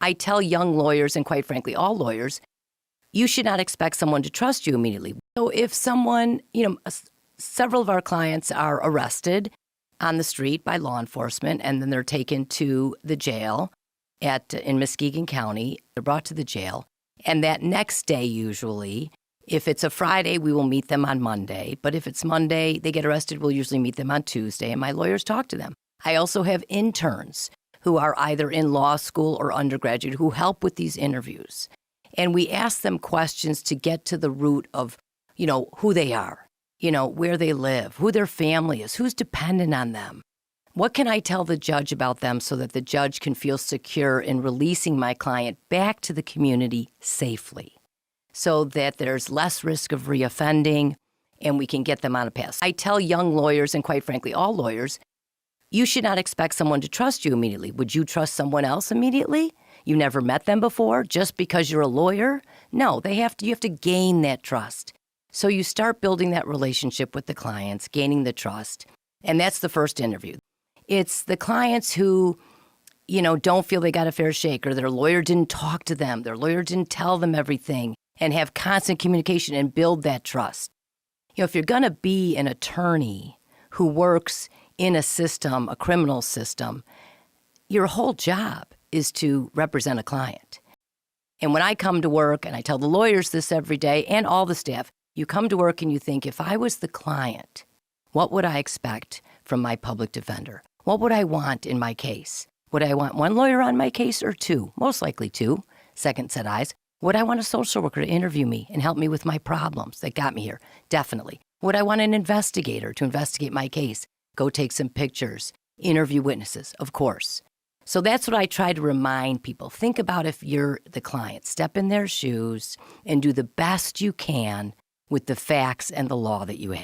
I tell young lawyers, and quite frankly, all lawyers, you should not expect someone to trust you immediately. So if someone, several of our clients are arrested on the street by law enforcement, and then they're taken to the jail in Muskegon County. They're brought to the jail. And that next day, usually, if it's a Friday, we will meet them on Monday. But if it's Monday, they get arrested, we'll usually meet them on Tuesday, and my lawyers talk to them. I also have interns who are either in law school or undergraduate who help with these interviews. And we ask them questions to get to the root of, who they are, where they live, who their family is, who's dependent on them. What can I tell the judge about them so that the judge can feel secure in releasing my client back to the community safely so that there's less risk of reoffending and we can get them on a path? I tell young lawyers, and quite frankly, all lawyers, you should not expect someone to trust you immediately. Would you trust someone else immediately? You never met them before just because you're a lawyer? No, you have to gain that trust. So you start building that relationship with the clients, gaining the trust, and that's the first interview. It's the clients who, don't feel they got a fair shake, or their lawyer didn't talk to them, their lawyer didn't tell them everything, and have constant communication and build that trust. If you're going to be an attorney who works in a system, a criminal system, your whole job is to represent a client. And when I come to work, and I tell the lawyers this every day and all the staff, you come to work and you think, if I was the client, what would I expect from my public defender? What would I want in my case? Would I want one lawyer on my case or two? Most likely two, second set eyes. Would I want a social worker to interview me and help me with my problems that got me here? Definitely. Would I want an investigator to investigate my case? Go take some pictures, interview witnesses, of course. So that's what I try to remind people. Think about if you're the client. Step in their shoes and do the best you can with the facts and the law that you have.